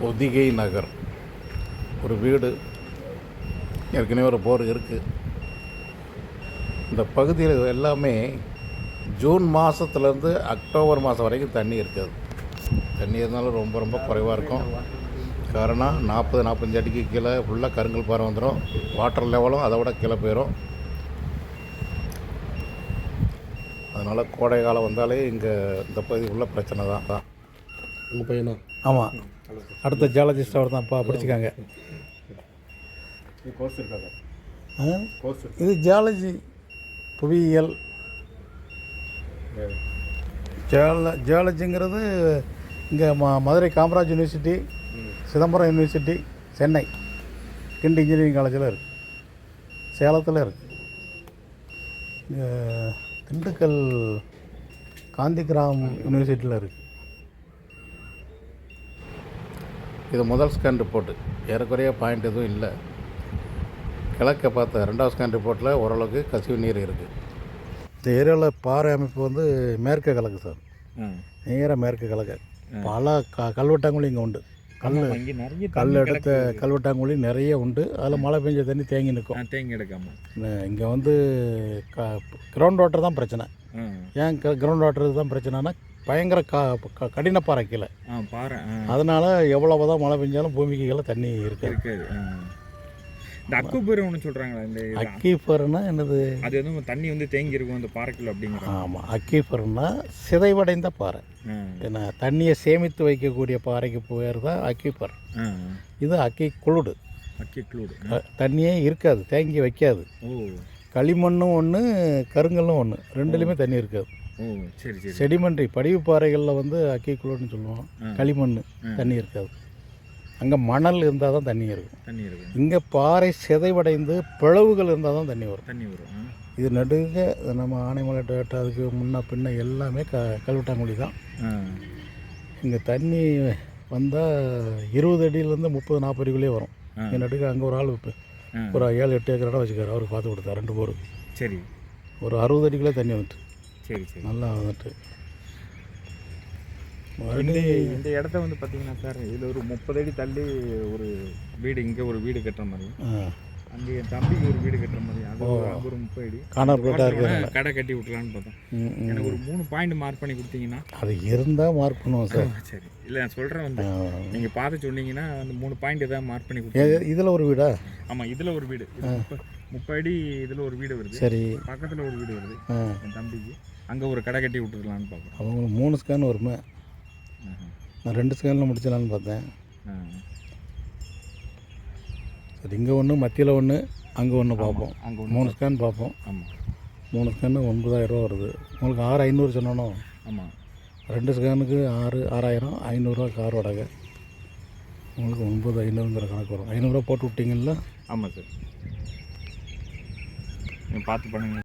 ஒதிகை நகர் ஒரு வீடு, ஏற்கனவே ஒரு போர் இருக்குது. இந்த பகுதியில் எல்லாமே ஜூன் மாதத்துலேருந்து அக்டோபர் மாதம் வரைக்கும் தண்ணி இருக்காது. தண்ணி இருந்தாலும் ரொம்ப ரொம்ப குறைவாக இருக்கும். காரணம் 40-45 அடிக்கு கீழே ஃபுல்லாக கருங்கல் பாறை வந்துடும். வாட்டர் லெவலும் அதை விட கீழே போயிடும். அதனால் கோடை காலம் வந்தாலே இங்கே இந்த பகுதி உள்ள பிரச்சனை தான். உங்கள் பையனா? ஆமாம், அடுத்த ஜியாலஜிஸ்ட் அவர் தான். அப்பா படிச்சுக்காங்க. கோர்ஸ் இருக்காங்க. இது ஜியாலஜி, புவியியல். ஜியாலஜிங்கிறது இங்கே Madurai Kamaraj university, Chidambaram university, Chennai Guindy engineering காலேஜில் இருக்குது, சேலத்தில் இருக்குது. திண்டுக்கல் காந்திகிராம் யூனிவர்சிட்டியில் இருக்குது. இது முதல் ஸ்கேன் ரிப்போர்ட்டு. ஏறக்குறைய பாயிண்ட் எதுவும் இல்லை. கிழக்க பார்த்த 2வது ஸ்கேன் ரிப்போர்ட்டில் ஓரளவுக்கு கசிவு நீர் இருக்குது. இந்த ஏரியாவில் பாறை அமைப்பு வந்து மேற்கு கிழக்கு சார், நேராக மேற்கு கிழக்கு. பல கல்வெட்டாங்குழி இங்கே உண்டு. கல் எடுத்த கல்வெட்டாங்குழி நிறைய உண்டு. அதில் மழை பெஞ்ச தண்ணி தேங்கி நிற்கும். தேங்கி எடுக்காமல் இங்கே வந்து கிரவுண்ட் வாட்டர் தான் பிரச்சனை. ஏன் கிரவுண்ட் வாட்டர் தான் பிரச்சனைனா பயங்கர கடின பாறை கீழே பாறை. அதனால் எவ்வளவு தான் மழை பெஞ்சாலும் பூமிக்கு கீழே தண்ணி இருக்காது. இந்த அக்குப்பர் ஒன்று சொல்கிறாங்களா? இந்த அக்கீஃபர்னா என்னது? அது வந்து தண்ணி வந்து தேங்கி இருக்கும் அந்த பாறைக்குள்ள அப்படிங்கிற. ஆமாம், அக்கீஃபர்னா சிதைவடைந்த பாறை. ஏன்னா தண்ணியை சேமித்து வைக்கக்கூடிய பாறைக்கு பேர் தான் அக்கீஃபர். இது அக்கிக்குளுடு. தண்ணியே இருக்காது, தேங்கி வைக்காது. களிமண்ணும் ஒன்று, கருங்கல்லும் ஒன்று, ரெண்டுலேயுமே தண்ணி இருக்காது. செடிமெண்ட்ரி படிவு பாறைகளில் வந்து அக்கிக்குளுடுன்னு சொல்லுவோம். களிமண் தண்ணி இருக்காது. அங்கே மணல் இருந்தால் தான் தண்ணி இருக்கும். இங்கே பாறை சிதைவடைந்து பிளவுகள் இருந்தால் தான் தண்ணி வரும். இது நடுங்க நம்ம ஆனைமலை டேட்டா, அதுக்கு முன்ன பின்ன எல்லாமே கல்வெட்டாங்குழி தான். இங்கே தண்ணி வந்தால் 20 அடியிலேருந்து 30-40 அடிக்குள்ளேயே வரும். இங்கே நடுக்க அங்கே ஒரு ஆள் ஒரு 7-8 ஏக்கர் இடம் வச்சுக்காரு. அவருக்கு பார்த்து கொடுத்தாரு 2 போருக்கு. சரி, ஒரு 60 அடிக்குள்ளே தண்ணி வந்துட்டு. சரி, நல்லா வந்துட்டு. இந்த இடத்த வந்து பார்த்தீங்கன்னா சார், இதில் ஒரு 30 அடி தள்ளி ஒரு வீடு, இங்கே ஒரு வீடு கட்டுற மாதிரி, அங்கே என் தம்பிக்கு ஒரு வீடு கட்டுற மாதிரி, அது ஒரு 30 அடி கடை கட்டி விட்டுலான்னு பார்த்தேன். எனக்கு ஒரு 3 பாயிண்ட் மார்க் பண்ணி கொடுத்தீங்கன்னா. அது இருந்தால் மார்க் பண்ணுவோம் சார். சரி, இல்லை நான் சொல்கிறேன் வந்து நீங்கள் பார்த்து சொன்னீங்கன்னா அந்த 3 பாயிண்ட் எதாவது மார்க் பண்ணி கொடுத்தீங்க. இதில் ஒரு வீடா? ஆமாம், இதில் ஒரு வீடு 30 அடி, இதில் ஒரு வீடு வருது. சரி, பக்கத்தில் ஒரு வீடு வருது என் தம்பிக்கு. அங்கே ஒரு கடை கட்டி விட்டுருக்கலான்னு பார்க்குறேன். அவங்க 3 ஸ்கேன் வருமே. நான் 2 ஸ்கேனில் முடிச்சலான்னு பார்த்தேன். சரி, இங்கே ஒன்று, மத்தியில் ஒன்று, அங்கே ஒன்று பார்ப்போம். அங்கே 3 ஸ்கேன் பார்ப்போம். ஆமாம், 3 ஸ்கேனு 9000 ரூபா வருது. உங்களுக்கு 6500 சொன்னோம். ஆமாம், 2 ஸ்கேனுக்கு 6000, 500 கார் வாடகை. உங்களுக்கு 9500ங்கிற கணக்கு வரும். 500 போட்டு விட்டீங்கல்ல? ஆமாம் சார், நீங்கள் பார்த்து பண்ணுங்க.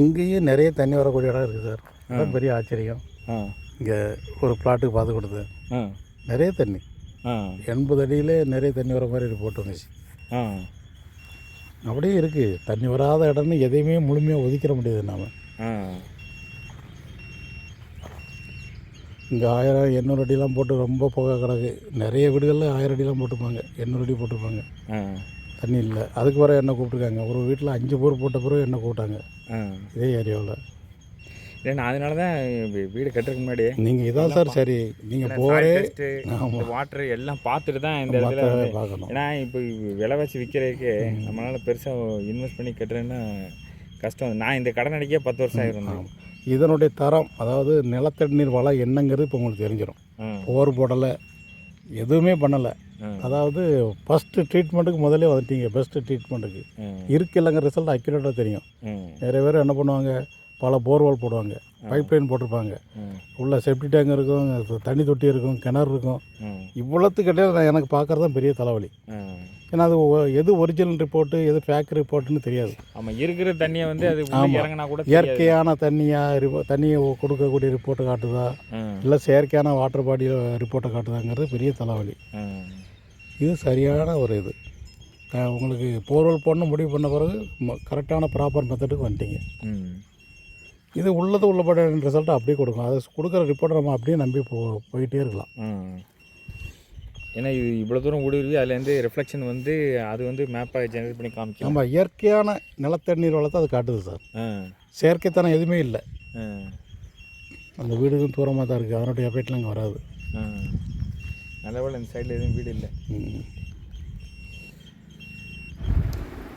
இங்கேயும் நிறைய தண்ணி வரக்கூடிய இடம் இருக்குது சார். அதான் பெரிய ஆச்சரியம். இங்கே ஒரு பிளாட்டுக்கு பார்த்து கொடுத்தேன், நிறைய தண்ணி 80 அடியிலே நிறைய தண்ணி வர மாதிரி போட்டு வந்துச்சு. அப்படியே இருக்குது. தண்ணி வராத இடம்னு எதையுமே முழுமையாக ஒதுக்கிற முடியாது நாம். இங்கே 1000-800 அடிலாம் போட்டு ரொம்ப புகை கிடக்கு. நிறைய வீடுகளில் 1000 அடிலாம் போட்டுப்பாங்க, 800 அடி போட்டுப்பாங்க. தண்ணி இல்லை. அதுக்கு வர எண்ணெய் கூப்பிட்ருக்காங்க. ஒரு வீட்டில் 5 போர் போட்ட பிறகு எண்ணெய் கூப்பிட்டாங்க இதே ஏரியாவில். இல்லைண்ணா, அதனால தான் வீடு கட்டுறதுக்கு முன்னாடி நீங்கள் இதான் சார். சரி, நீங்கள் போகிறே வாட்டர் எல்லாம் பார்த்துட்டு தான் இந்த இடத்துல பார்க்கணும். ஏன்னா இப்போ விலைவாசி விற்கிறதுக்கு நம்மளால் பெருசாக இன்வெஸ்ட் பண்ணி கட்டுறேன்னா கஷ்டம். நான் இந்த கடன் அடிக்க 10 வருஷம் ஆகிருந்தேன். இதனுடைய தரம், அதாவது நிலத்தடி நீர் வளம் என்னங்கிறது இப்போ உங்களுக்கு தெரிஞ்சிடும். போர் போடலை, எதுவுமே பண்ணலை. அதாவது ஃபஸ்ட்டு ட்ரீட்மெண்ட்டுக்கு முதலே வந்துட்டீங்க. பெஸ்ட்டு ட்ரீட்மெண்ட்டுக்கு இருக்கு இல்லைங்க ரிசல்ட் அக்யூரேட்டாக தெரியும். நிறைய பேர் என்ன பண்ணுவாங்க, பல போர்வெல் போடுவாங்க, பைப் லைன் போட்டிருப்பாங்க, உள்ள செப்டி டேங்க் இருக்கும், தண்ணி தொட்டி இருக்கும், கிணறு இருக்கும். இவ்வளோத்துக்கிட்டே எனக்கு பார்க்குறது தான் பெரிய தலைவலி. ஏன்னா அது எது ஒரிஜினல் ரிப்போர்ட்டு எது ஃபேக் ரிப்போர்ட்டுன்னு தெரியாது. ஆமாம், இருக்கிற தண்ணியை வந்து அது இறங்கினா கூட இயற்கையான தண்ணியை கொடுக்கக்கூடிய ரிப்போர்ட்டை காட்டுதா இல்லை செயற்கையான வாட்டர் பாடி ரிப்போர்ட்டை காட்டுதாங்கிறது பெரிய தலைவலி. இது சரியான ஒரு இது. உங்களுக்கு போர்வெல் போடணும் முடிவு பண்ண பிறகு கரெக்டான ப்ராப்பர் மெத்தடுக்கு வந்துட்டீங்க. இது உள்ளபடி ரிசல்ட்டை அப்படியே கொடுக்கும். அதை கொடுக்குற ரிப்போர்ட்டை நம்ம அப்படியே நம்பி போயிட்டே இருக்கலாம். ஏன்னா இது இவ்வளோ தூரம் ஊடுருவி அதுலேருந்து ரிஃப்ளெக்ஷன் வந்து அது வந்து மேப்பாக ஜெனரேட் பண்ணி காமிக்கும். நம்ம இயற்கையான நிலத்தண்ணீர் வளத்தை அது காட்டுது சார். செயற்கைத்தனம் எதுவுமே இல்லை. அந்த வீடுக்கும் தூரமாக தான் இருக்குது, அதனுடைய எஃபெக்ட்லாம் இங்கே வராது. நல்லவேளை இந்த சைடில் எதுவும் வீடு இல்லை.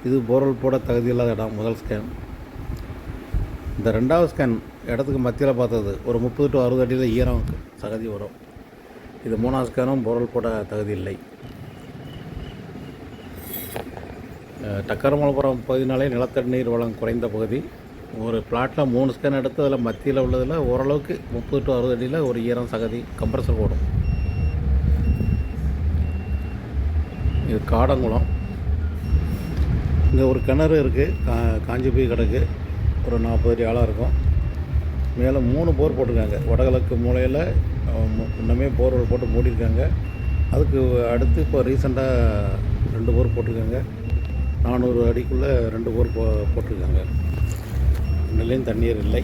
இது போர்வெல் போட தகுதி இல்லாத இடம் முதல் ஸ்கேன். இந்த ரெண்டாவது ஸ்கேன் இடத்துக்கு மத்தியில் பார்த்தது ஒரு 30 to 60 அடியில் ஈரம் சகதி வரும். இது மூணாவது ஸ்கேனும் போர்வெல் போட தகுதி இல்லை. டக்கரமலபுரம் பகுதினாலே நிலத்தடி வளம் குறைந்த பகுதி. ஒரு பிளாட்டில் 3 ஸ்கேன் எடுத்து அதில் மத்தியில் உள்ளதில் ஓரளவுக்கு 30 to 60 அடியில் ஒரு ஈரம் சகதி கம்ப்ரஸர் போடும். இது காடங்குளம். இங்கே ஒரு கிணறு இருக்குது, காஞ்சி போய் கிடக்கு, ஒரு 40 அடி ஆழம் இருக்கும். மேலே 3 போர் போட்டிருக்காங்க. வடகிழக்கு மூலையில் இன்னுமே போர்வெல் போட்டு மூடியிருக்காங்க. அதுக்கு அடுத்து இப்போ ரீசெண்டாக 2 போர் போட்டிருக்காங்க. 400 அடிக்குள்ளே 2 போர் போட்டிருக்காங்க. நிலையும் தண்ணீர் இல்லை.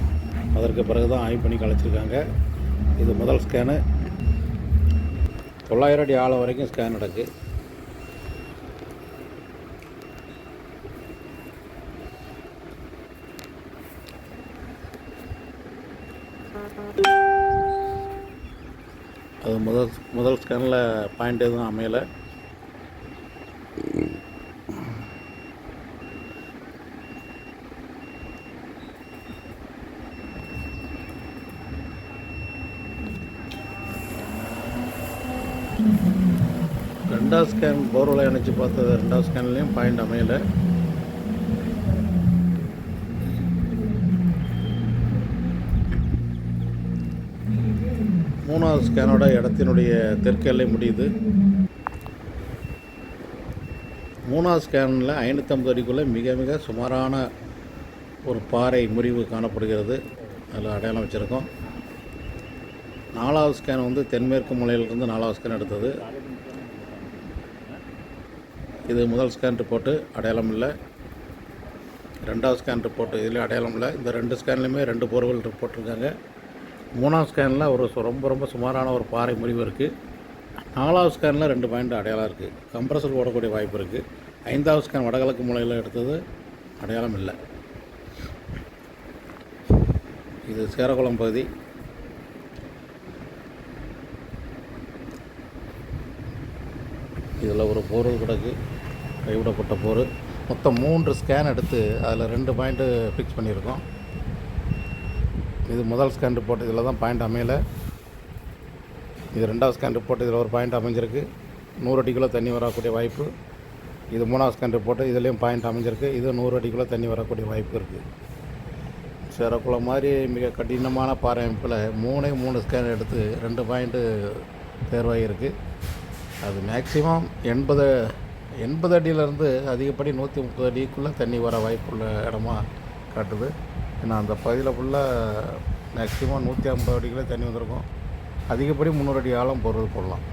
அதற்கு பிறகு தான் ஆய்வு பண்ணி கழிச்சிருக்காங்க. இது முதல் ஸ்கேனு. 900 அடி ஆழம் வரைக்கும் ஸ்கேன் நடக்கு. அது முதல் ஸ்கேனில் பாயிண்ட் எதுவும் அமையலை. ரெண்டாவது ஸ்கேன் போர்வெலை இணைச்சி பார்த்தது. ரெண்டாவது ஸ்கேன்லேயும் பாயிண்ட் அமையலை. மூணாவது ஸ்கேனோட இடத்தினுடைய தெற்கு எல்லை முடியுது. மூணாவது ஸ்கேனில் 550 அடிக்குள்ளே மிக மிக சுமாரான ஒரு பாறை முறிவு காணப்படுகிறது. அதில் அடையாளம் வச்சுருக்கோம். 4வது ஸ்கேன் வந்து தென்மேற்கு மூலையிலிருந்து 4வது ஸ்கேன் எடுத்தது. இது முதல் ஸ்கேன் ரிப்போர்ட்டு, அடையாளம் இல்லை. 2வது ஸ்கேன் ரிப்போர்ட்டு, இதில் அடையாளம் இல்லை. இந்த 2 ஸ்கேன்லேயுமே 2 போர்வெல் ரிப்போர்ட் இருக்காங்க. 3வது ஸ்கேனில் ஒரு ரொம்ப சுமாரான ஒரு பாறை முறிவு இருக்குது. 4வது ஸ்கேனில் 2 பாயிண்ட் அடையாளம் இருக்குது. கம்ப்ரஸர் ஓடக்கூடிய வாய்ப்பு இருக்குது. 5வது ஸ்கேன் வடகிழக்கு மூலையில் எடுத்தது, அடையாளம் இல்லை. இது சேரகுளம் பகுதி. இதில் ஒரு போர்வெல் கிடக்கு, கைவிடப்பட்ட போர். மொத்தம் 3 ஸ்கேன் எடுத்து அதில் 2 பாயிண்ட்டு ஃபிக்ஸ் பண்ணியிருக்கோம். இது முதல் ஸ்கேன் ரிப்போர்ட், இதில் தான் பாயிண்ட் அமையலை. இது 2வது ஸ்கேன் ரிப்போர்ட், இதில் ஒரு பாயிண்ட் அமைஞ்சிருக்கு. 100 அடிக்குள்ளே தண்ணி வரக்கூடிய வாய்ப்பு. இது 3வது ஸ்கேன் ரிப்போர்ட்டு, இதுலேயும் பாயிண்ட் அமைஞ்சிருக்கு. இது 100 அடிக்குள்ளே தண்ணி வரக்கூடிய வாய்ப்பு இருக்குது. சேரக்குளம் மாதிரி மிக கடினமான பாறை அமைப்பில் 3 ஸ்கேன் எடுத்து 2 பாயிண்ட்டு தேர்வாகிருக்கு. அது மேக்ஸிமம் 80 அடியிலேருந்து அதிகப்படி 130 அடிக்குள்ளே தண்ணி வர வாய்ப்புள்ள இடமா காட்டுது. ஏன்னா அந்த பகுதியில் ஃபுல்லாக மேக்ஸிமம் 150 அடிக்குள்ளே தண்ணி வந்திருக்கும். அதிகப்படி 300 அடி ஆழம் போடுறது போடலாம்.